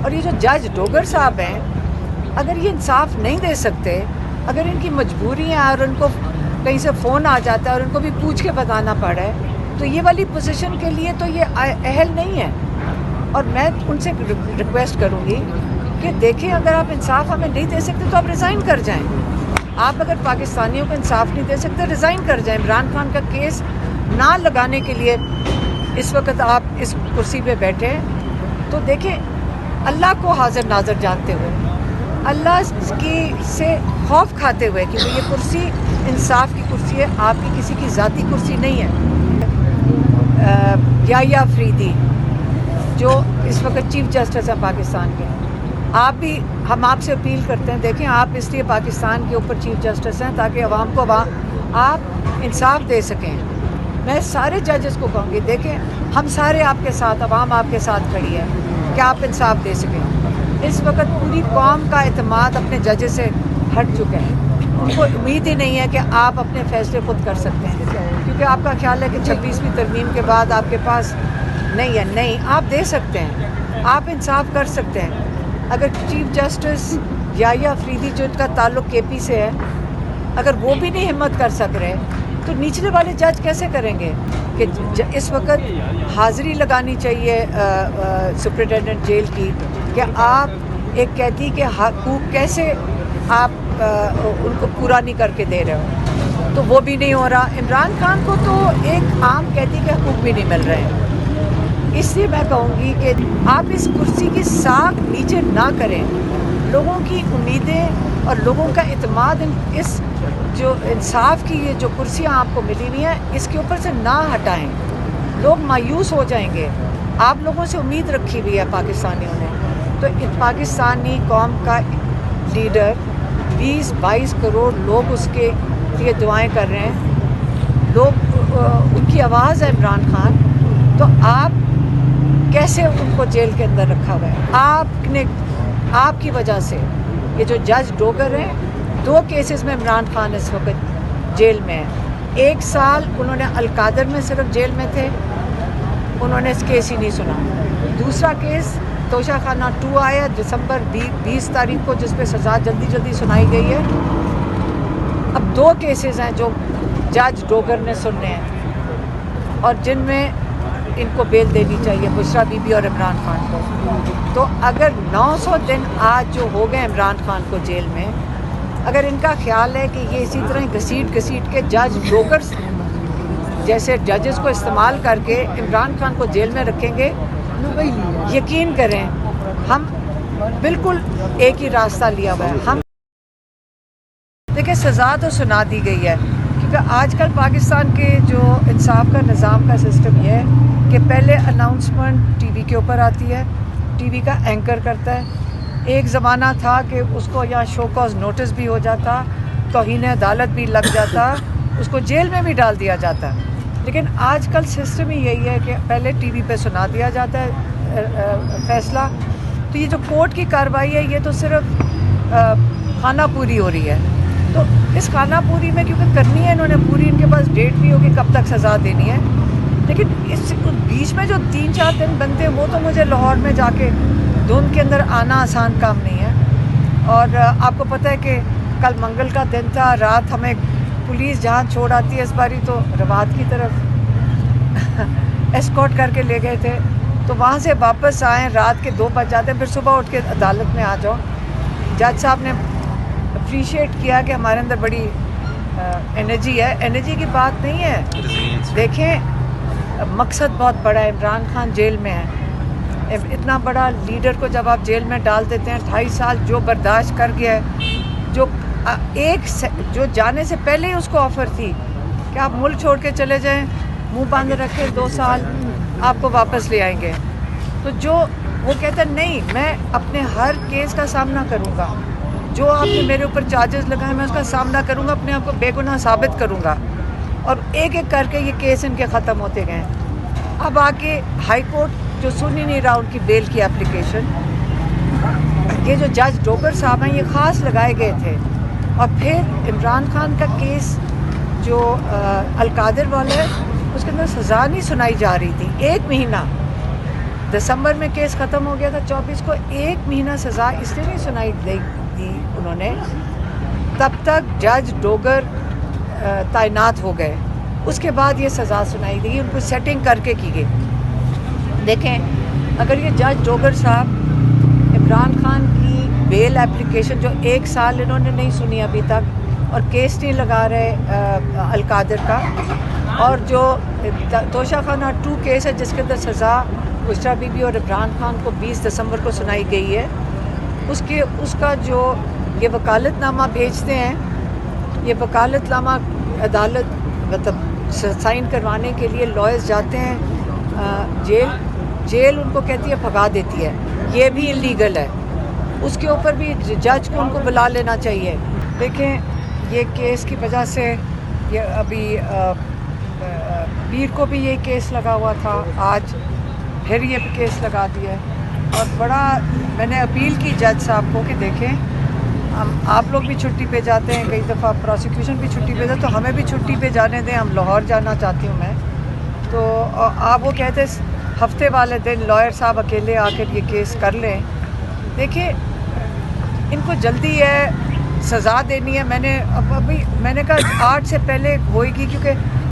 और ये जो जज डोगर साहब हैं, अगर ये इंसाफ नहीं दे सकते, अगर इनकी मजबूरियाँ और उनको कहीं से फ़ोन आ जाता है और उनको भी पूछ के बताना पड़ा है, तो ये वाली पोजीशन के लिए तो ये अहल नहीं है। और मैं उनसे रिक्वेस्ट करूँगी कि देखिए, अगर आप इंसाफ हमें नहीं दे सकते तो आप रिज़ाइन कर जाएं। आप अगर पाकिस्तानियों को इंसाफ नहीं दे सकते, रिज़ाइन कर जाएं। इमरान खान का केस ना लगाने के लिए इस वक्त आप इस कुर्सी पे बैठे हैं। तो देखें, अल्लाह को हाजिर नाज़र जानते हुए, अल्लाह की से खौफ खाते हुए कि ये कुर्सी इंसाफ की कुर्सी है, आपकी किसी की ज़ाती कुर्सी नहीं है। याहिया अफरीदी जो इस वक्त चीफ जस्टिस है पाकिस्तान के, आप भी, हम आपसे अपील करते हैं, देखें, आप इसलिए पाकिस्तान के ऊपर चीफ जस्टिस हैं ताकि अवाम को आप इंसाफ दे सकें। मैं सारे जजेस को कहूँगी, देखें, हम सारे आपके साथ, अवाम आपके साथ खड़ी है कि आप इंसाफ दे सकें। इस वक्त पूरी कौम का एतमाद अपने जजेस से हट चुका है। उनको उम्मीद ही नहीं है कि आप अपने फैसले खुद कर सकते हैं, क्योंकि आपका ख्याल है कि 26वीं तरमीम के बाद आपके पास नहीं है। नहीं, आप दे सकते हैं, आप इंसाफ कर सकते हैं। अगर चीफ जस्टिस याहिया अफरीदी, जो इनका ताल्लुक़ KP से है, अगर वो भी नहीं हिम्मत कर सक रहे, तो निचले वाले जज कैसे करेंगे? कि इस वक्त हाज़िरी लगानी चाहिए सुप्रिटेंडेंट जेल की कि आप एक कैदी के हकूक़ कैसे आप उनको पूरा नहीं करके दे रहे हो, तो वो भी नहीं हो रहा। इमरान खान को तो एक आम कैदी के हकूक़ भी नहीं मिल रहे हैं। इसलिए मैं कहूँगी कि आप इस कुर्सी की साख नीचे ना करें। लोगों की उम्मीदें और लोगों का एतमाद इस जो इंसाफ की ये जो कुर्सियाँ आपको मिली हुई हैं, इसके ऊपर से ना हटाएं। लोग मायूस हो जाएंगे। आप लोगों से उम्मीद रखी हुई है पाकिस्तानियों ने, तो पाकिस्तानी कौम का लीडर, 20-22 करोड़ लोग उसके लिए दुआएं कर रहे हैं। लोग उनकी आवाज़ है इमरान खान, तो आप कैसे उनको जेल के अंदर रखा हुआ है? आपकी वजह से ये जो जज डोगर हैं, 2 केसेस में इमरान खान इस वक्त जेल में है। 1 साल उन्होंने अलकादर में सिर्फ जेल में थे, उन्होंने इस केस ही नहीं सुना। दूसरा केस तोशाखाना 2 आया दिसंबर 20 तारीख को, जिस पे सज़ा जल्दी सुनाई गई है। अब 2 केसेस हैं जो जज डोगर ने सुनने हैं और जिनमें इनको बेल देनी चाहिए, बुशरा बीबी और इमरान खान को। तो अगर 900 दिन आज जो हो गए इमरान खान को जेल में, अगर इनका ख्याल है कि ये इसी तरह घसीट के जज डोगर्स जैसे जजेस को इस्तेमाल करके इमरान खान को जेल में रखेंगे, यकीन करें, हम बिल्कुल एक ही रास्ता लिया हुआ है। हम देखिए, सज़ा तो सुना दी गई है, क्योंकि आजकल पाकिस्तान के जो इंसाफ का निज़ाम का सिस्टम ये है कि पहले अनाउंसमेंट टीवी के ऊपर आती है, टीवी का एंकर करता है। एक ज़माना था कि उसको यहाँ शो कॉज नोटिस भी हो जाता, तौहीन अदालत भी लग जाता, उसको जेल में भी डाल दिया जाता। लेकिन आजकल सिस्टम ही यही है कि पहले टीवी पे सुना दिया जाता है फ़ैसला। तो ये जो कोर्ट की कार्रवाई है, ये तो सिर्फ खाना पूरी हो रही है। तो इस खाना पूरी में क्योंकि करनी है इन्होंने पूरी, इनके पास डेट भी होगी कब तक सज़ा देनी है। लेकिन इस बीच में जो 3-4 दिन बनते हैं, वो तो मुझे लाहौर में जाके धुंध के अंदर आना आसान काम नहीं है। और आपको पता है कि कल मंगल का दिन था, रात हमें पुलिस जहाँ छोड़ आती है, इस बारी तो रवात की तरफ एस्कॉर्ट करके ले गए थे। तो वहाँ से वापस आए, रात के 2 बज जाते हैं, फिर सुबह उठ के अदालत में आ जाओ। जज साहब ने अप्रीशिएट किया कि हमारे अंदर बड़ी एनर्जी है। एनर्जी की बात नहीं है, देखें, मकसद बहुत बड़ा है। इमरान खान जेल में है। इतना बड़ा लीडर को जब आप जेल में डाल देते हैं, 2.5 साल जो बर्दाश्त कर गया है, जो जाने से पहले ही उसको ऑफ़र थी कि आप मुल्क छोड़ के चले जाएं, मुंह बांध रखें, 2 साल आपको वापस ले आएंगे। तो जो वो कहता है, नहीं, मैं अपने हर केस का सामना करूँगा, जो आपने मेरे ऊपर चार्जेस लगाए मैं उसका सामना करूँगा, अपने आप को बेगुनाह साबित करूँगा। और एक एक करके ये केस इनके ख़त्म होते गए। अब आके हाई कोर्ट जो सुन ही नहीं रहा उनकी बेल की एप्लीकेशन, ये जो जज डोगर साहब हैं, ये ख़ास लगाए गए थे। और फिर इमरान खान का केस जो अलकादर वाला है, उसके अंदर सज़ा नहीं सुनाई जा रही थी। 1 महीना दिसंबर में केस ख़त्म हो गया था 24 को, 1 महीना सज़ा इसलिए नहीं सुनाई दी उन्होंने, तब तक जज डोगर तैनात हो गए, उसके बाद ये सज़ा सुनाई दी, उनको सेटिंग करके की गई। देखें, अगर ये जज डोगर साहब इमरान खान की बेल एप्लीकेशन जो 1 साल इन्होंने नहीं सुनी अभी तक, और केस नहीं लगा रहे अलकादर का, और जो तोशाखाना 2 केस है जिसके अंदर सज़ा बुशरा बीबी और इमरान खान को 20 दिसंबर को सुनाई गई है, उसका जो ये वकालतनामा भेजते हैं, ये वकालतनामा अदालत मतलब साइन करवाने के लिए लॉयर्स जाते हैं जेल उनको कहती है भगा देती है, ये भी इलीगल है। उसके ऊपर भी जज को उनको बुला लेना चाहिए। देखें, ये केस की वजह से ये अभी पीर को भी ये केस लगा हुआ था, आज फिर ये केस लगा दिया है। और बड़ा मैंने अपील की जज साहब को कि देखें, आप लोग भी छुट्टी पे जाते हैं, कई दफ़ा प्रोसिक्यूशन भी छुट्टी पे जाते, तो हमें भी छुट्टी पे जाने दें, हम लाहौर जाना चाहती हूँ मैं। तो आप वो कहते हफ्ते वाले दिन लॉयर साहब अकेले आकर ये केस कर लें। देखिए, इनको जल्दी है, सज़ा देनी है। मैंने कहा 8 से पहले होएगी, क्योंकि